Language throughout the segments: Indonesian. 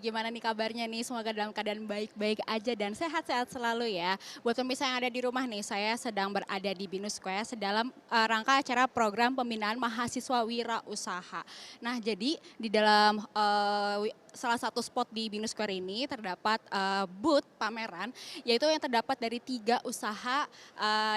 Gimana nih kabarnya nih? Semoga dalam keadaan baik-baik aja dan sehat-sehat selalu ya. Buat pemirsa yang ada di rumah nih, saya sedang berada di Binus Square dalam rangka acara program pembinaan mahasiswa wirausaha. Nah, jadi di dalam salah satu spot di Binus Square ini terdapat booth pameran, yaitu yang terdapat dari 3 usaha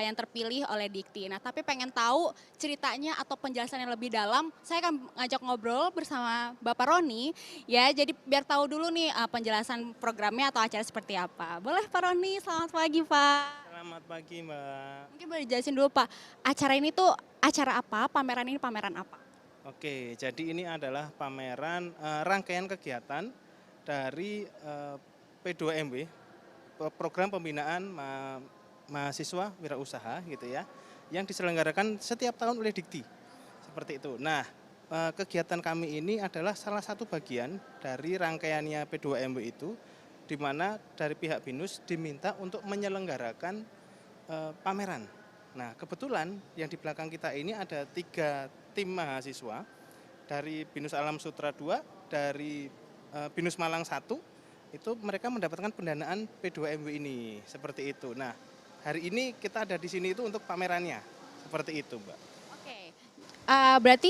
yang terpilih oleh Dikti. Nah, tapi pengen tahu ceritanya atau penjelasan yang lebih dalam, saya akan ngajak ngobrol bersama Bapak Roni. Ya, jadi biar tahu dulu nih penjelasan programnya atau acara seperti apa. Boleh Pak Roni, selamat pagi Pak. Selamat pagi, Mbak. Mungkin boleh jelasin dulu Pak, acara ini tuh acara apa, pameran ini pameran apa? Oke, jadi ini adalah pameran rangkaian kegiatan dari P2MW, program pembinaan mahasiswa wirausaha gitu ya, yang diselenggarakan setiap tahun oleh Dikti. Seperti itu. Nah, kegiatan kami ini adalah salah satu bagian dari rangkaiannya P2MW itu, di mana dari pihak BINUS diminta untuk menyelenggarakan pameran. Nah, kebetulan yang di belakang kita ini ada 3 tim mahasiswa dari BINUS Alam Sutra 2, dari BINUS Malang 1, itu mereka mendapatkan pendanaan P2MW ini, seperti itu. Nah, hari ini kita ada di sini itu untuk pamerannya, seperti itu, Mbak. Oke. Berarti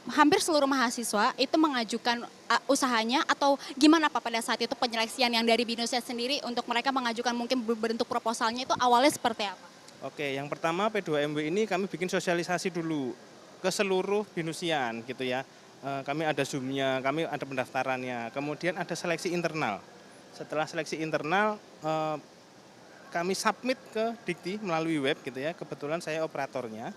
hampir seluruh mahasiswa itu mengajukan usahanya atau gimana Pak pada saat itu penyeleksian yang dari BINUSnya sendiri untuk mereka mengajukan mungkin berbentuk proposalnya itu awalnya seperti apa? Oke, yang pertama P2MW ini kami bikin sosialisasi dulu ke seluruh binusian gitu ya. Kami ada Zoom-nya, kami ada pendaftarannya, kemudian ada seleksi internal. Setelah seleksi internal, kami submit ke Dikti melalui web gitu ya, kebetulan saya operatornya.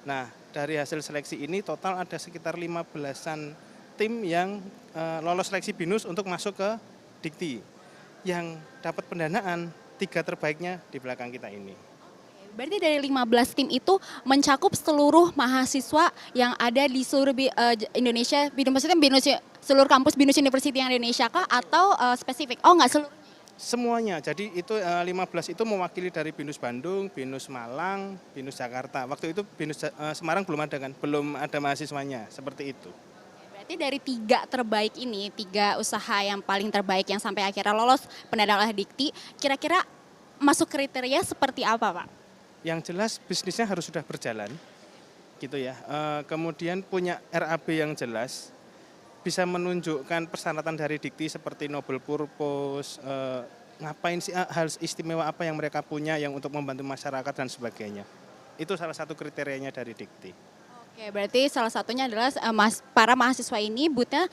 Nah, dari hasil seleksi ini total ada sekitar 15-an tim yang lolos seleksi BINUS untuk masuk ke Dikti. Yang dapat pendanaan 3 terbaiknya di belakang kita ini. Berarti dari 15 tim itu mencakup seluruh mahasiswa yang ada di seluruh Indonesia, maksudnya seluruh kampus BINUS University yang ada di Indonesia kah atau spesifik? Oh enggak seluruh. Semuanya, jadi itu 15 itu mewakili dari BINUS Bandung, BINUS Malang, BINUS Jakarta. Waktu itu BINUS Semarang belum ada kan, belum ada mahasiswanya, seperti itu. Berarti dari 3 terbaik ini, 3 usaha yang paling terbaik yang sampai akhirnya lolos pendanaan oleh Dikti, kira-kira masuk kriteria seperti apa Pak? Yang jelas bisnisnya harus sudah berjalan, gitu ya. Kemudian punya RAB yang jelas, bisa menunjukkan persyaratan dari Dikti seperti noble purpose, ngapain sih hal istimewa apa yang mereka punya yang untuk membantu masyarakat dan sebagainya. Itu salah satu kriterianya dari Dikti. Oke, berarti salah satunya adalah para mahasiswa ini booth-nya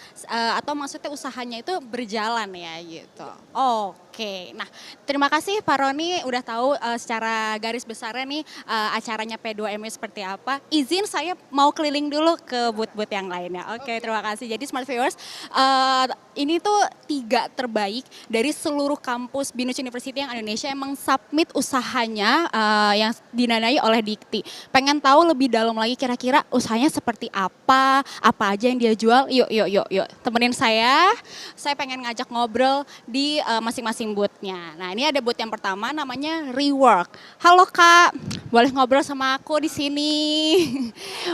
atau maksudnya usahanya itu berjalan ya gitu. Oke, nah terima kasih Pak Roni udah tahu secara garis besarnya nih acaranya P2M seperti apa. Izin saya mau keliling dulu ke booth-booth yang lainnya. Oke, terima kasih. Jadi Smart Viewers, ini tuh 3 terbaik dari seluruh kampus BINUS University yang Indonesia yang submit usahanya yang dinanai oleh Dikti. Pengen tahu lebih dalam lagi kira-kira usahanya seperti apa aja yang dia jual. Yuk, temenin saya pengen ngajak ngobrol di masing-masing booth-nya. Nah ini ada booth yang pertama namanya Rework. Halo Kak, boleh ngobrol sama aku di sini?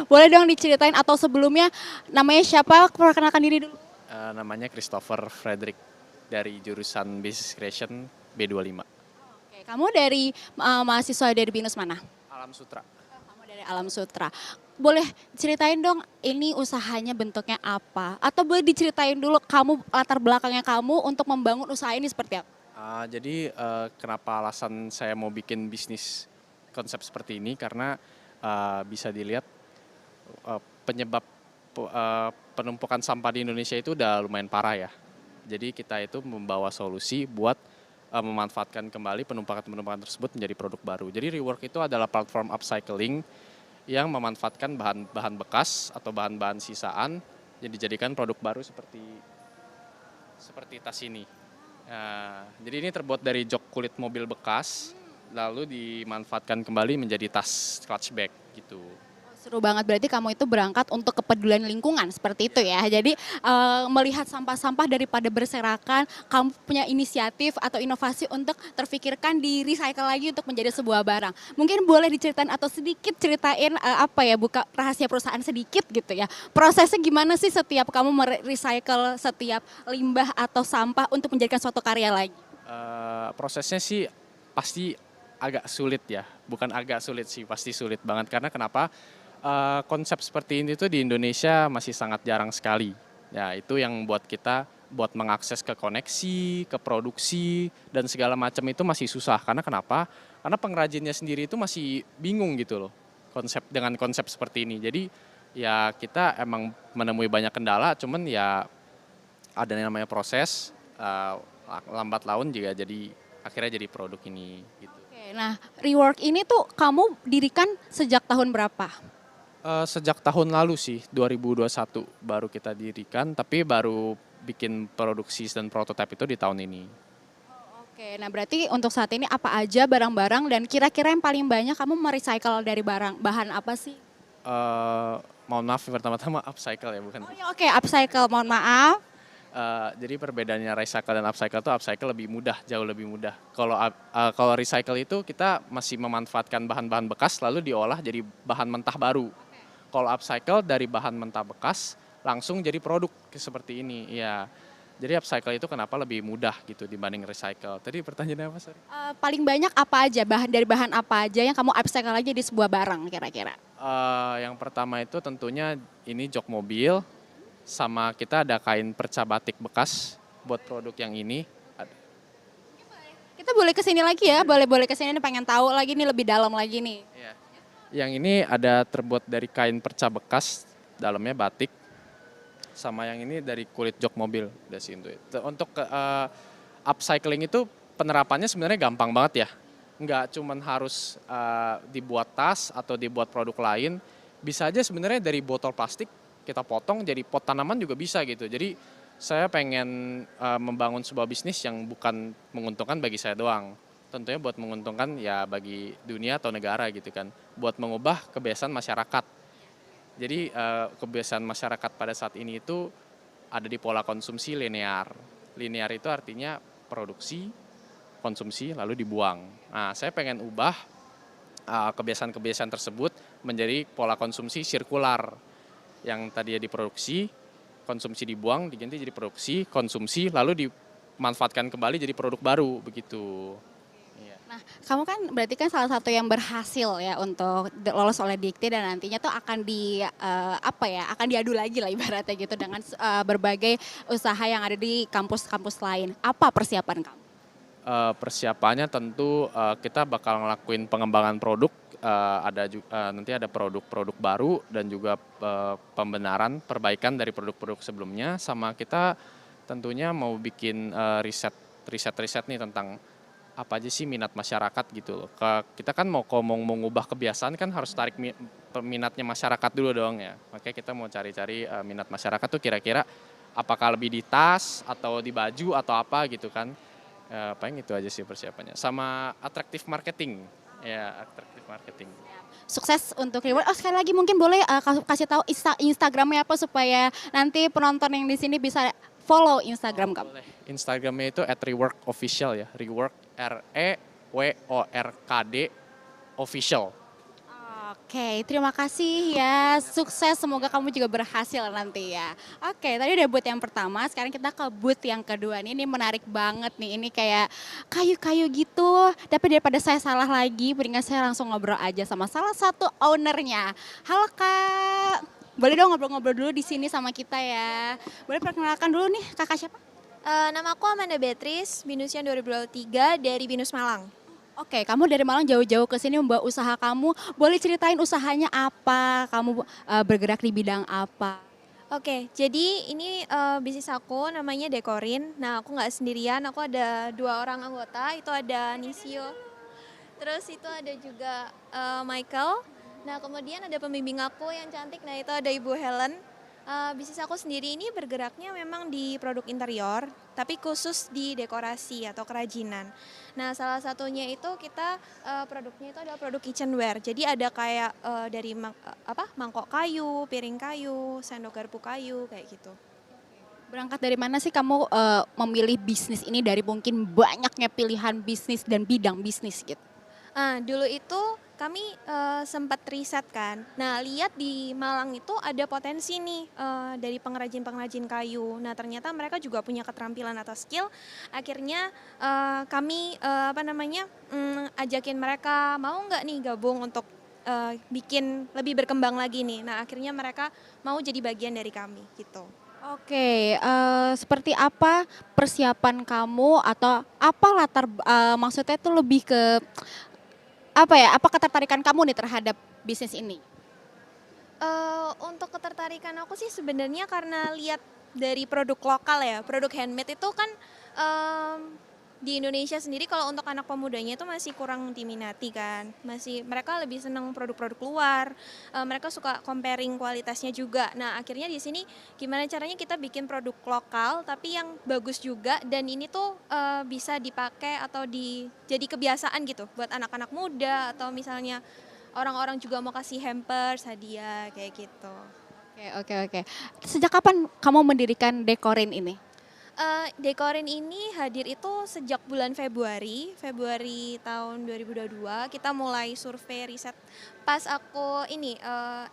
Boleh dong diceritain atau sebelumnya namanya siapa? Perkenalkan diri dulu. Namanya Christopher Frederick dari jurusan Business Creation B25. Oke, kamu dari mahasiswa dari BINUS mana? Alam Sutra. Kamu dari Alam Sutra. Boleh ceritain dong ini usahanya bentuknya apa? Atau boleh diceritain dulu kamu latar belakangnya kamu untuk membangun usaha ini seperti apa? Jadi kenapa alasan saya mau bikin bisnis konsep seperti ini karena bisa dilihat penyebab penumpukan sampah di Indonesia itu udah lumayan parah ya. Jadi kita itu membawa solusi buat memanfaatkan kembali penumpukan tersebut menjadi produk baru. Jadi Rework itu adalah platform upcycling yang memanfaatkan bahan-bahan bekas atau bahan-bahan sisaan yang dijadikan produk baru seperti tas ini. Jadi ini terbuat dari jok kulit mobil bekas, lalu dimanfaatkan kembali menjadi tas clutch bag gitu. Seru banget, berarti kamu itu berangkat untuk kepedulian lingkungan, seperti itu ya. Jadi melihat sampah-sampah daripada berserakan, kamu punya inisiatif atau inovasi untuk terfikirkan di recycle lagi untuk menjadi sebuah barang. Mungkin boleh diceritain atau sedikit ceritain apa ya, buka rahasia perusahaan sedikit gitu ya. Prosesnya gimana sih setiap kamu merecycle setiap limbah atau sampah untuk menjadikan suatu karya lagi? Prosesnya sih pasti agak sulit ya, bukan agak sulit sih, pasti sulit banget. Karena kenapa? Konsep seperti ini tuh di Indonesia masih sangat jarang sekali. Ya itu yang buat kita buat mengakses ke koneksi, ke produksi dan segala macam itu masih susah. Karena kenapa? Karena pengrajinnya sendiri itu masih bingung gitu loh dengan konsep seperti ini. Jadi ya kita emang menemui banyak kendala, cuman ya ada yang namanya proses, lambat laun juga jadi akhirnya jadi produk ini gitu. Oke, nah rework ini tuh kamu dirikan sejak tahun berapa? Sejak tahun lalu sih, 2021 baru kita dirikan, tapi baru bikin produksi dan prototipe itu di tahun ini. Oke, nah berarti untuk saat ini apa aja barang-barang dan kira-kira yang paling banyak kamu merecycle dari bahan apa sih? Mohon maaf pertama-tama upcycle ya bukan. Oh ya oke, upcycle, mohon maaf. Jadi perbedaannya recycle dan upcycle tuh upcycle lebih mudah, jauh lebih mudah. Kalau recycle itu kita masih memanfaatkan bahan-bahan bekas lalu diolah jadi bahan mentah baru. Kalau upcycle dari bahan mentah bekas langsung jadi produk seperti ini. Ya. Jadi upcycle itu kenapa lebih mudah gitu dibanding recycle. Tadi pertanyaannya apa, sorry? Paling banyak apa aja, dari bahan apa aja yang kamu upcycle lagi di sebuah barang kira-kira? Yang pertama itu tentunya ini jok mobil, sama kita ada kain perca batik bekas buat produk yang ini. Kita boleh kesini lagi ya, boleh kesini nih, pengen tahu lagi nih lebih dalam lagi nih. Iya. Yang ini ada terbuat dari kain perca bekas, dalamnya batik, sama yang ini dari kulit jok mobil. Untuk upcycling itu penerapannya sebenarnya gampang banget ya. Nggak cuman harus dibuat tas atau dibuat produk lain, bisa aja sebenarnya dari botol plastik kita potong jadi pot tanaman juga bisa gitu. Jadi saya pengen membangun sebuah bisnis yang bukan menguntungkan bagi saya doang. Tentunya buat menguntungkan ya bagi dunia atau negara gitu kan. Buat mengubah kebiasaan masyarakat. Jadi kebiasaan masyarakat pada saat ini itu ada di pola konsumsi linear. Linear itu artinya produksi, konsumsi, lalu dibuang. Nah saya pengen ubah kebiasaan-kebiasaan tersebut menjadi pola konsumsi sirkular. Yang tadinya diproduksi, konsumsi dibuang, diganti jadi produksi, konsumsi, lalu dimanfaatkan kembali jadi produk baru begitu. Nah, kamu kan berarti kan salah satu yang berhasil ya untuk lolos oleh Dikti dan nantinya tuh akan akan diadu lagi lah ibaratnya gitu dengan berbagai usaha yang ada di kampus-kampus lain. Apa persiapan kamu? Persiapannya tentu kita bakal ngelakuin pengembangan produk, nanti ada produk-produk baru dan juga pembenaran, perbaikan dari produk-produk sebelumnya, sama kita tentunya mau bikin riset nih tentang apa aja sih minat masyarakat gitu loh. Kita kan mau mengubah kebiasaan kan harus tarik minatnya masyarakat dulu dong ya. Makanya kita mau cari-cari minat masyarakat tuh kira-kira apakah lebih di tas atau di baju atau apa gitu kan. Paling itu aja sih persiapannya. Sama attractive marketing. Ya, attractive marketing. Sukses untuk reward. Oh sekali lagi mungkin boleh kasih tahu Instagramnya apa supaya nanti penonton yang di sini bisa follow Instagram kamu. Boleh. Instagramnya itu @reworkofficial ya. Rework REWORKD official. Oke, terima kasih ya. Sukses, semoga kamu juga berhasil nanti ya. Oke, tadi udah booth yang pertama, sekarang kita ke booth yang kedua nih. Ini menarik banget nih, ini kayak kayu-kayu gitu. Tapi daripada saya salah lagi, mendingan saya langsung ngobrol aja sama salah satu ownernya. Halo Kak, boleh dong ngobrol-ngobrol dulu di sini sama kita ya. Boleh perkenalkan dulu nih, kakak siapa? Nama aku Amanda Beatrice, Binusian 2023 dari Binus Malang. Oke, kamu dari Malang jauh-jauh ke sini membawa usaha kamu. Boleh ceritain usahanya apa? Kamu bergerak di bidang apa? Oke, jadi ini bisnis aku namanya Dekorin. Nah, aku nggak sendirian, aku ada 2 orang anggota, itu ada Nisio. Terus itu ada juga Michael. Nah, kemudian ada pembimbing aku yang cantik, nah itu ada Ibu Helen. Bisnis aku sendiri ini bergeraknya memang di produk interior, tapi khusus di dekorasi atau kerajinan. Nah, salah satunya itu kita produknya itu adalah produk kitchenware. Jadi ada kayak dari mangkok kayu, piring kayu, sendok garpu kayu kayak gitu. Berangkat dari mana sih kamu memilih bisnis ini dari mungkin banyaknya pilihan bisnis dan bidang bisnis gitu? Dulu itu kami sempat riset kan. Nah, lihat di Malang itu ada potensi nih dari pengrajin-pengrajin kayu. Nah, ternyata mereka juga punya keterampilan atau skill. Akhirnya kami ajakin mereka mau nggak nih gabung untuk bikin lebih berkembang lagi nih. Nah, akhirnya mereka mau jadi bagian dari kami gitu. Oke, seperti apa persiapan kamu atau apa maksudnya itu lebih ke apa ya, apa ketertarikan kamu nih terhadap bisnis ini? Untuk ketertarikan aku sih sebenarnya karena lihat dari produk lokal ya, produk handmade itu kan di Indonesia sendiri kalau untuk anak pemudanya itu masih kurang diminati kan, mereka lebih senang produk-produk luar, mereka suka comparing kualitasnya juga. Nah, akhirnya di sini gimana caranya kita bikin produk lokal tapi yang bagus juga dan ini tuh bisa dipakai atau jadi kebiasaan gitu buat anak-anak muda atau misalnya orang-orang juga mau kasih hampers, hadiah kayak gitu. Oke. Sejak kapan kamu mendirikan Dekorin ini? Dekorin ini hadir itu sejak bulan Februari tahun 2022 kita mulai survei riset pas aku ini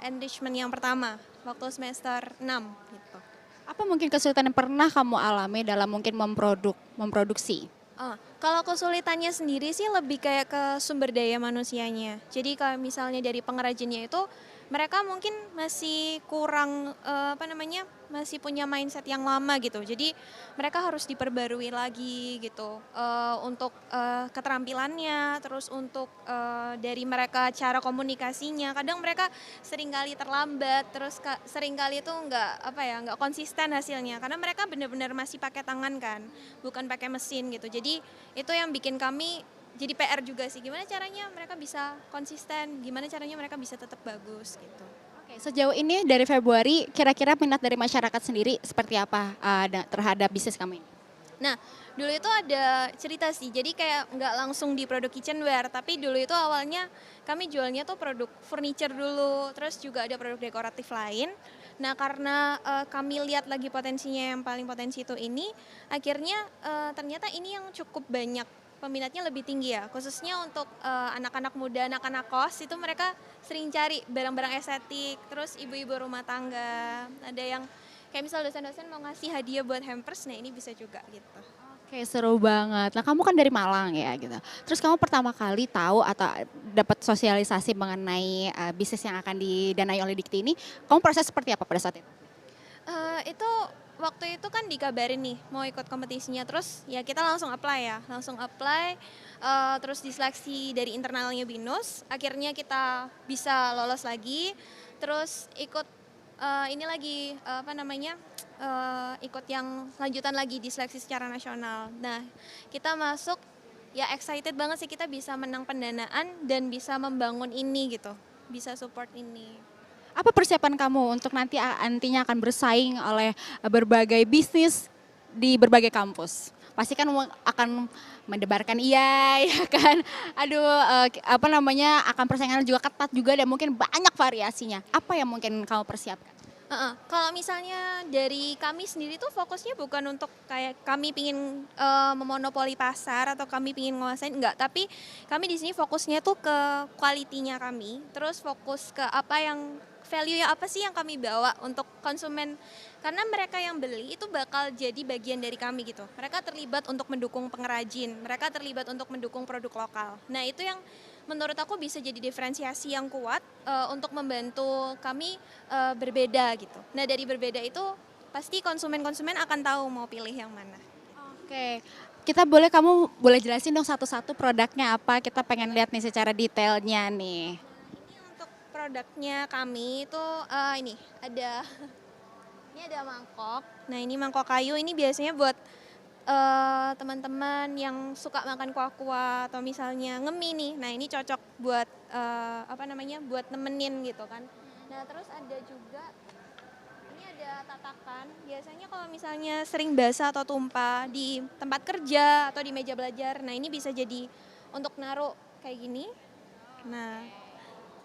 enrichment yang pertama waktu semester 6 gitu. Apa mungkin kesulitan yang pernah kamu alami dalam mungkin memproduksi? Kalau kesulitannya sendiri sih lebih kayak ke sumber daya manusianya. Jadi kalau misalnya dari pengrajinnya itu mereka mungkin masih kurang masih punya mindset yang lama gitu. Jadi mereka harus diperbarui lagi gitu untuk keterampilannya, terus untuk dari mereka cara komunikasinya. Kadang mereka seringkali terlambat, terus seringkali itu nggak konsisten hasilnya karena mereka benar-benar masih pakai tangan kan, bukan pakai mesin gitu. Jadi itu yang bikin kami jadi PR juga sih, gimana caranya mereka bisa konsisten, gimana caranya mereka bisa tetap bagus gitu. Oke, sejauh ini dari Februari kira-kira minat dari masyarakat sendiri seperti apa terhadap bisnis kamu ini? Nah, dulu itu ada cerita sih, jadi kayak nggak langsung di produk kitchenware, tapi dulu itu awalnya kami jualnya tuh produk furniture dulu, terus juga ada produk dekoratif lain. Nah, karena kami lihat lagi potensinya yang paling potensi itu ini, akhirnya ternyata ini yang cukup banyak peminatnya lebih tinggi ya, khususnya untuk anak-anak muda, anak-anak kos itu mereka sering cari barang-barang estetik, terus ibu-ibu rumah tangga, ada yang kayak misal dosen-dosen mau ngasih hadiah buat hampers, nah ini bisa juga gitu. Oke, seru banget. Nah, kamu kan dari Malang ya gitu. Terus kamu pertama kali tahu atau dapat sosialisasi mengenai bisnis yang akan didanai oleh Dikti ini, kamu proses seperti apa pada saat itu? Itu waktu itu kan dikabarin nih mau ikut kompetisinya, terus ya kita langsung apply, terus diseleksi dari internalnya BINUS, akhirnya kita bisa lolos lagi, terus ikut ikut yang lanjutan lagi diseleksi secara nasional. Nah, kita masuk ya excited banget sih kita bisa menang pendanaan dan bisa membangun ini gitu, bisa support ini. Apa persiapan kamu untuk nantinya akan bersaing oleh berbagai bisnis di berbagai kampus? Pasti kan akan mendebarkan iya, ya kan? Aduh, akan persaingan juga ketat juga dan mungkin banyak variasinya. Apa yang mungkin kamu persiapkan? Kalau misalnya dari kami sendiri tuh fokusnya bukan untuk kayak kami pingin memonopoli pasar atau kami pingin nguasain, enggak. Tapi kami di sini fokusnya tuh ke kualitinya kami, terus fokus ke value apa sih yang kami bawa untuk konsumen. Karena mereka yang beli itu bakal jadi bagian dari kami gitu. Mereka terlibat untuk mendukung pengrajin, mereka terlibat untuk mendukung produk lokal. Nah, itu yang menurut aku bisa jadi diferensiasi yang kuat untuk membantu kami berbeda gitu. Nah, dari berbeda itu pasti konsumen-konsumen akan tahu mau pilih yang mana. Oke, kamu boleh jelasin dong satu-satu produknya apa? Kita pengen lihat nih secara detailnya nih. Ini untuk produknya kami itu ini ada mangkok. Nah, ini mangkok kayu, ini biasanya buat teman-teman yang suka makan kuah-kuah atau misalnya ngemih nih. Nah, ini cocok buat buat nemenin gitu kan. Nah, terus ada juga ini ada tatakan. Biasanya kalau misalnya sering basah atau tumpah di tempat kerja atau di meja belajar, nah ini bisa jadi untuk naruh kayak gini. Nah,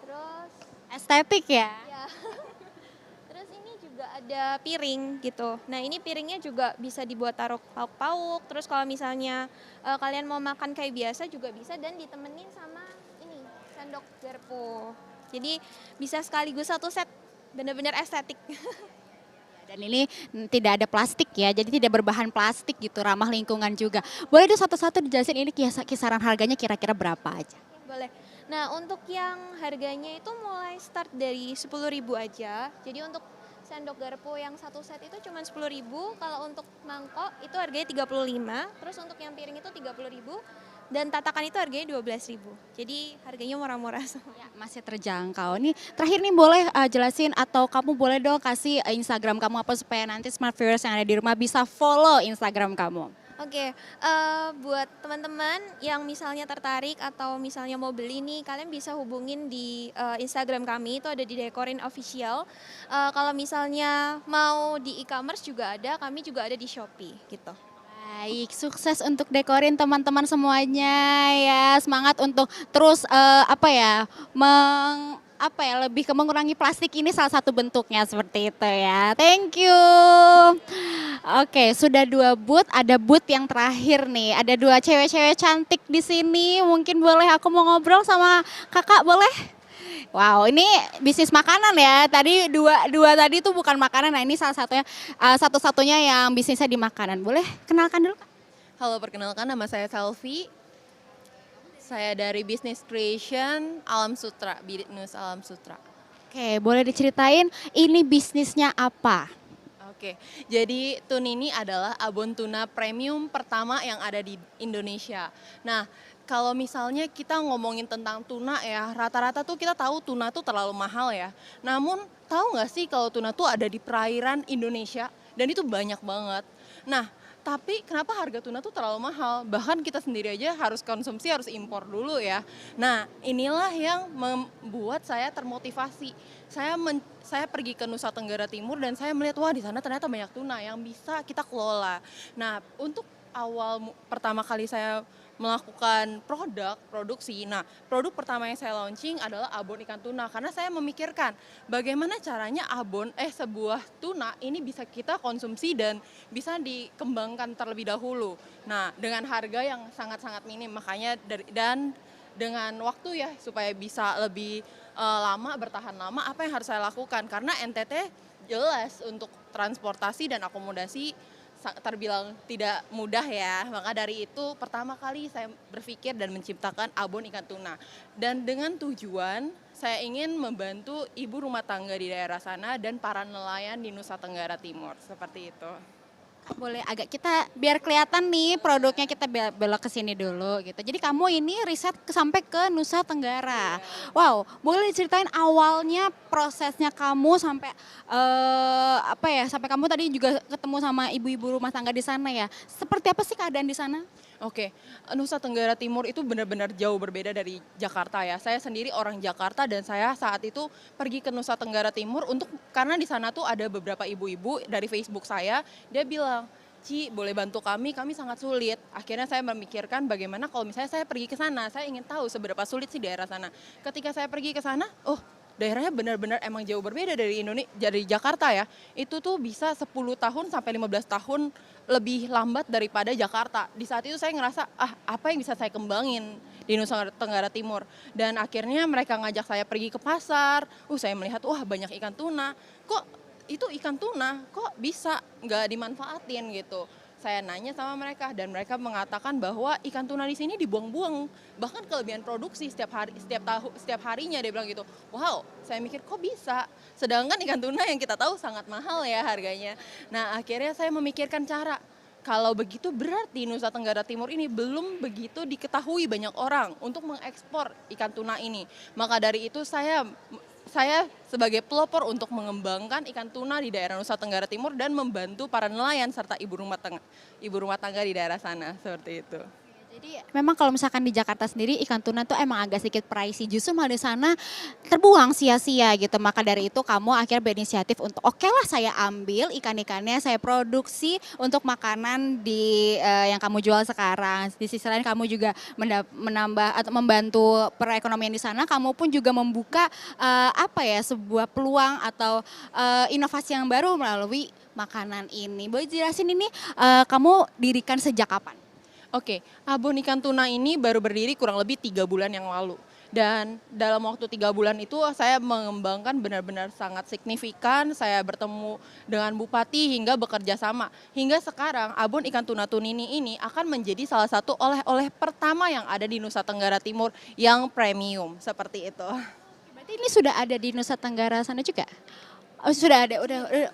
terus Estetik ya. ya, terus ini juga ada piring gitu. Nah ini piringnya juga bisa dibuat taruh pauk-pauk. Terus kalau misalnya kalian mau makan kayak biasa juga bisa dan ditemenin sama ini sendok garpu. Jadi bisa sekaligus satu set, bener-bener estetik. Dan ini tidak ada plastik ya, jadi tidak berbahan plastik gitu, ramah lingkungan juga. Boleh dong satu-satu dijelasin ini kisaran harganya kira-kira berapa aja? Boleh. Nah untuk yang harganya itu mulai start dari 10.000 aja. Jadi untuk sendok garpu yang satu set itu cuma 10.000. Kalau untuk mangkok itu harganya 35. Terus untuk yang piring itu 30.000. Dan tatakan itu harganya 12.000. Jadi harganya murah-murah semua. Ya, masih terjangkau. Nih terakhir nih boleh jelasin atau kamu boleh dong kasih Instagram kamu apa supaya nanti smart viewers yang ada di rumah bisa follow Instagram kamu. Oke, buat teman-teman yang misalnya tertarik atau misalnya mau beli nih, kalian bisa hubungin di Instagram kami, itu ada di Dekorin Official. Kalau misalnya mau di e-commerce juga ada, kami juga ada di Shopee gitu. Baik, sukses untuk dekorin teman-teman semuanya ya. Semangat untuk terus lebih ke mengurangi plastik ini salah satu bentuknya seperti itu ya. Thank you. Oke, sudah 2 booth, ada booth yang terakhir nih. Ada 2 cewek-cewek cantik di sini. Mungkin boleh aku mau ngobrol sama Kakak, boleh? Wow, ini bisnis makanan ya. Tadi dua tadi itu bukan makanan. Nah, ini salah satunya satu-satunya yang bisnisnya di makanan. Boleh kenalkan dulu, Kak? Halo, perkenalkan nama saya Selvi. Saya dari Business Creation Alam Sutra, Binus Alam Sutra. Oke, boleh diceritain ini bisnisnya apa? Oke, jadi tun ini adalah abon tuna premium pertama yang ada di Indonesia. Nah, kalau misalnya kita ngomongin tentang tuna ya, rata-rata tuh kita tahu tuna tuh terlalu mahal ya. Namun tahu nggak sih kalau tuna tuh ada di perairan Indonesia dan itu banyak banget. Nah, tapi kenapa harga tuna tuh terlalu mahal? Bahkan kita sendiri aja harus konsumsi, harus impor dulu ya. Nah, inilah yang membuat saya termotivasi. Saya pergi ke Nusa Tenggara Timur dan saya melihat wah di sana ternyata banyak tuna yang bisa kita kelola. Nah, untuk pertama kali saya melakukan produksi. Nah, produk pertama yang saya launching adalah abon ikan tuna karena saya memikirkan bagaimana caranya sebuah tuna ini bisa kita konsumsi dan bisa dikembangkan terlebih dahulu. Nah, dengan harga yang sangat-sangat minim makanya dan dengan waktu ya supaya bisa lebih lama bertahan lama apa yang harus saya lakukan karena NTT jelas untuk transportasi dan akomodasi terbilang tidak mudah ya. Maka dari itu pertama kali saya berpikir dan menciptakan abon ikan tuna. Dan dengan tujuan saya ingin membantu ibu rumah tangga di daerah sana dan para nelayan di Nusa Tenggara Timur. Seperti itu. Boleh agak kita biar kelihatan nih produknya kita belok ke sini dulu gitu. Jadi kamu ini riset sampai ke Nusa Tenggara. Wow, boleh diceritain awalnya prosesnya kamu sampai sampai kamu tadi juga ketemu sama ibu-ibu rumah tangga di sana ya. Seperti apa sih keadaan di sana? Oke, Nusa Tenggara Timur itu benar-benar jauh berbeda dari Jakarta ya. Saya sendiri orang Jakarta dan saya saat itu pergi ke Nusa Tenggara Timur karena di sana tuh ada beberapa ibu-ibu dari Facebook saya, dia bilang, "Ci, boleh bantu kami sangat sulit." Akhirnya saya memikirkan bagaimana kalau misalnya saya pergi ke sana, saya ingin tahu seberapa sulit sih daerah sana. Ketika saya pergi ke sana, daerahnya benar-benar emang jauh berbeda dari dari Jakarta ya. Itu tuh bisa 10 tahun sampai 15 tahun lebih lambat daripada Jakarta. Di saat itu saya ngerasa, apa yang bisa saya kembangin di Nusa Tenggara Timur. Dan akhirnya mereka ngajak saya pergi ke pasar. Saya melihat, banyak ikan tuna. Kok itu ikan tuna, kok bisa nggak dimanfaatin gitu. Saya nanya sama mereka dan mereka mengatakan bahwa ikan tuna di sini dibuang-buang, bahkan kelebihan produksi setiap harinya dia bilang gitu. Wow, saya mikir kok bisa? Sedangkan ikan tuna yang kita tahu sangat mahal ya harganya. Nah, akhirnya saya memikirkan cara. Kalau begitu berarti Nusa Tenggara Timur ini belum begitu diketahui banyak orang untuk mengekspor ikan tuna ini. Maka dari itu saya sebagai pelopor untuk mengembangkan ikan tuna di daerah Nusa Tenggara Timur dan membantu para nelayan serta ibu rumah tangga di daerah sana seperti itu. Jadi memang kalau misalkan di Jakarta sendiri ikan tuna tuh emang agak sedikit pricey, justru malah di sana terbuang sia-sia gitu. Maka dari itu kamu akhirnya berinisiatif untuk oke lah saya ambil ikan-ikannya, saya produksi untuk makanan di yang kamu jual sekarang. Di sisi lain kamu juga menambah atau membantu perekonomian di sana, kamu pun juga membuka apa ya sebuah peluang atau inovasi yang baru melalui makanan ini. Boleh jelasin ini kamu dirikan sejak kapan? Oke, Abon Ikan Tuna ini baru berdiri kurang lebih 3 bulan yang lalu. Dan dalam waktu 3 bulan itu saya mengembangkan benar-benar sangat signifikan. Saya bertemu dengan bupati hingga bekerja sama. Hingga sekarang Abon Ikan Tuna Tunini ini akan menjadi salah satu oleh-oleh pertama yang ada di Nusa Tenggara Timur yang premium seperti itu. Berarti ini sudah ada di Nusa Tenggara sana juga? Oh, sudah ada,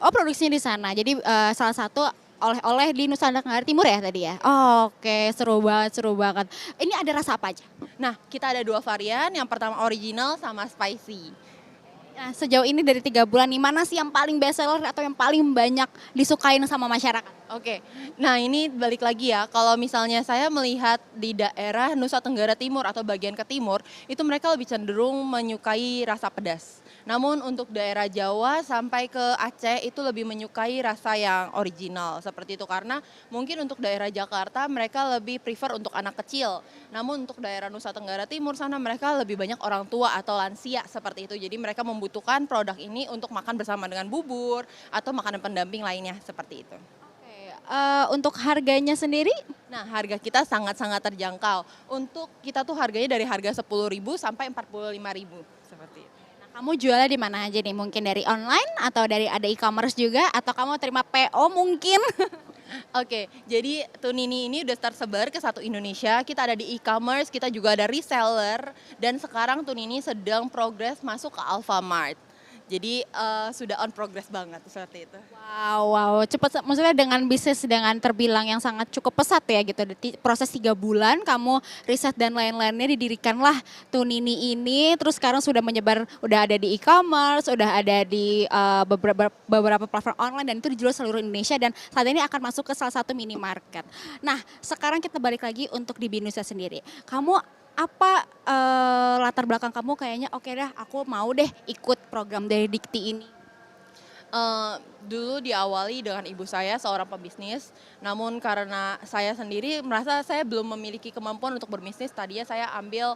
oh produksinya di sana. Jadi salah satu oleh-oleh di Nusa Tenggara Timur ya tadi ya? Oke, seru banget, seru banget. Ini ada rasa apa aja? Nah, kita ada 2 varian, yang pertama original sama spicy. Nah, sejauh ini dari 3 bulan nih, mana sih yang paling best seller atau yang paling banyak disukain sama masyarakat? Oke, nah ini balik lagi ya, kalau misalnya saya melihat di daerah Nusa Tenggara Timur atau bagian ke timur, itu mereka lebih cenderung menyukai rasa pedas. Namun untuk daerah Jawa sampai ke Aceh itu lebih menyukai rasa yang original seperti itu. Karena mungkin untuk daerah Jakarta mereka lebih prefer untuk anak kecil. Namun untuk daerah Nusa Tenggara Timur sana mereka lebih banyak orang tua atau lansia seperti itu. Jadi mereka membutuhkan produk ini untuk makan bersama dengan bubur atau makanan pendamping lainnya seperti itu. Oke, untuk harganya sendiri? Nah, harga kita sangat-sangat terjangkau. Untuk kita tuh harganya dari harga 10.000 sampai 45.000 seperti itu. Nah, kamu jualnya di mana aja nih? Mungkin dari online atau dari ada e-commerce juga? Atau kamu terima PO mungkin? Oke, jadi Tunini ini udah tersebar ke satu Indonesia. Kita ada di e-commerce, kita juga ada reseller, dan sekarang Tunini sedang progres masuk ke Alfamart. Jadi sudah on progress banget seperti itu. Wow, cepat. Maksudnya dengan bisnis dengan terbilang yang sangat cukup pesat ya gitu. Proses 3 bulan kamu riset dan lain-lainnya didirikanlah Tunini ini. Terus sekarang sudah menyebar, udah ada di e-commerce, udah ada di beberapa platform online dan itu dijual seluruh Indonesia dan saat ini akan masuk ke salah satu minimarket. Nah, sekarang kita balik lagi untuk di Binusnya sendiri. Kamu apa latar belakang kamu kayaknya oke dah aku mau deh ikut program dari Dikti ini? Dulu diawali dengan ibu saya seorang pebisnis, namun karena saya sendiri merasa saya belum memiliki kemampuan untuk berbisnis, tadinya saya ambil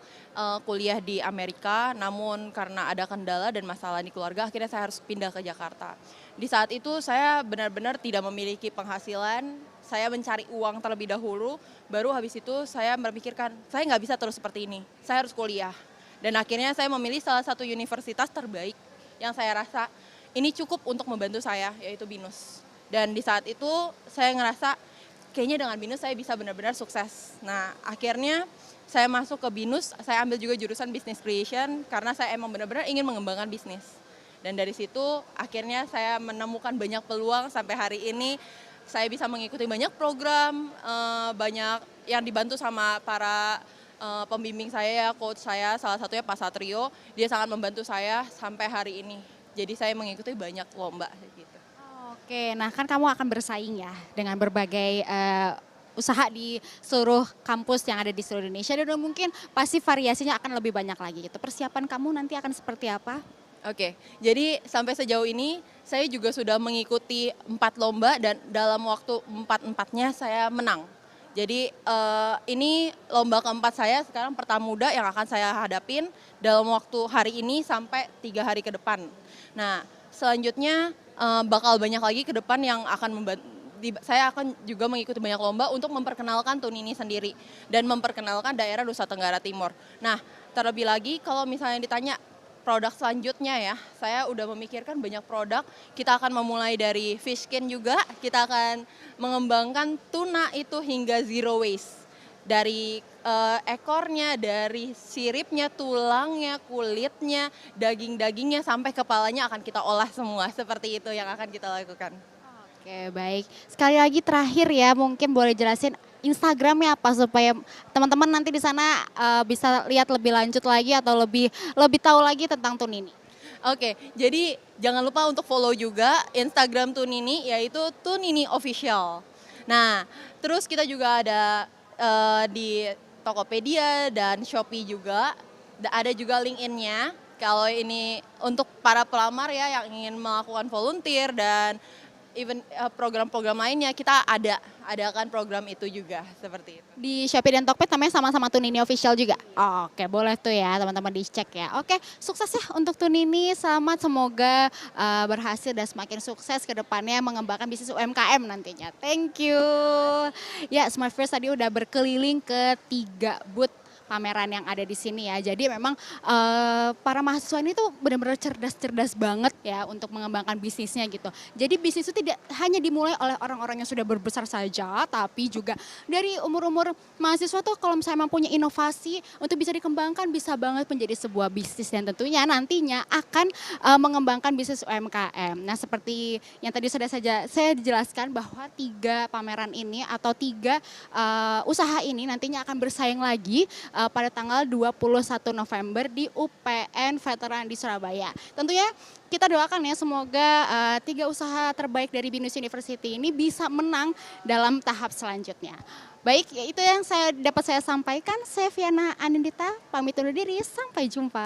kuliah di Amerika, namun karena ada kendala dan masalah di keluarga, akhirnya saya harus pindah ke Jakarta. Di saat itu saya benar-benar tidak memiliki penghasilan, saya mencari uang terlebih dahulu, baru habis itu saya berpikirkan, saya nggak bisa terus seperti ini, saya harus kuliah. Dan akhirnya saya memilih salah satu universitas terbaik yang saya rasa ini cukup untuk membantu saya, yaitu BINUS. Dan di saat itu saya ngerasa kayaknya dengan BINUS saya bisa benar-benar sukses. Nah, akhirnya saya masuk ke BINUS, saya ambil juga jurusan Business Creation karena saya emang benar-benar ingin mengembangkan bisnis. Dan dari situ akhirnya saya menemukan banyak peluang sampai hari ini saya bisa mengikuti banyak program, banyak yang dibantu sama para pembimbing saya, coach saya, salah satunya Pak Satrio, dia sangat membantu saya sampai hari ini. Jadi saya mengikuti banyak lomba gitu. Oke, nah kan kamu akan bersaing ya dengan berbagai usaha di seluruh kampus yang ada di seluruh Indonesia dan mungkin pasti variasinya akan lebih banyak lagi gitu. Persiapan kamu nanti akan seperti apa? Oke, jadi sampai sejauh ini saya juga sudah mengikuti 4 lomba dan dalam waktu 4-4-nya saya menang. Jadi ini lomba keempat saya sekarang Pertamuda yang akan saya hadapin dalam waktu hari ini sampai 3 hari ke depan. Nah, selanjutnya bakal banyak lagi ke depan yang akan saya akan juga mengikuti banyak lomba untuk memperkenalkan Tunini sendiri dan memperkenalkan daerah Nusa Tenggara Timur. Nah, terlebih lagi kalau misalnya ditanya produk selanjutnya ya, saya udah memikirkan banyak produk. Kita akan memulai dari fish skin juga, kita akan mengembangkan tuna itu hingga zero waste. Dari ekornya, dari siripnya, tulangnya, kulitnya, daging-dagingnya sampai kepalanya akan kita olah semua. Seperti itu yang akan kita lakukan. Oke, baik. Sekali lagi terakhir ya, mungkin boleh jelasin Instagramnya apa supaya teman-teman nanti di sana bisa lihat lebih lanjut lagi atau lebih tahu lagi tentang Tunini. Oke, jadi jangan lupa untuk follow juga Instagram Tunini yaitu Tunini Official. Nah, terus kita juga ada di Tokopedia dan Shopee juga. Ada juga LinkedIn-nya. Kalau ini untuk para pelamar ya yang ingin melakukan volunteer dan even program-program lainnya, kita adakan program itu juga seperti itu. Di Shopee dan Tokped namanya sama-sama Tunini Official juga? Oke, boleh tuh ya teman-teman dicek ya. Oke, sukses ya untuk Tunini, selamat semoga berhasil dan semakin sukses ke depannya mengembangkan bisnis UMKM nantinya. Thank you. Ya, Smart First tadi udah berkeliling ke 3 booth pameran yang ada di sini ya. Jadi memang para mahasiswa ini tuh benar-benar cerdas-cerdas banget ya untuk mengembangkan bisnisnya gitu. Jadi bisnis itu tidak hanya dimulai oleh orang-orang yang sudah berbesar saja, tapi juga dari umur-umur mahasiswa tuh kalau misalnya memang punya inovasi untuk bisa dikembangkan bisa banget menjadi sebuah bisnis dan tentunya nantinya akan mengembangkan bisnis UMKM. Nah seperti yang tadi sudah saya dijelaskan bahwa 3 pameran ini atau 3 usaha ini nantinya akan bersaing lagi pada tanggal 21 November di UPN Veteran di Surabaya. Tentunya kita doakan ya semoga 3 usaha terbaik dari BINUS University ini bisa menang dalam tahap selanjutnya. Baik, ya itu yang dapat saya sampaikan. Saya Viana Anindita, pamit undur diri, sampai jumpa.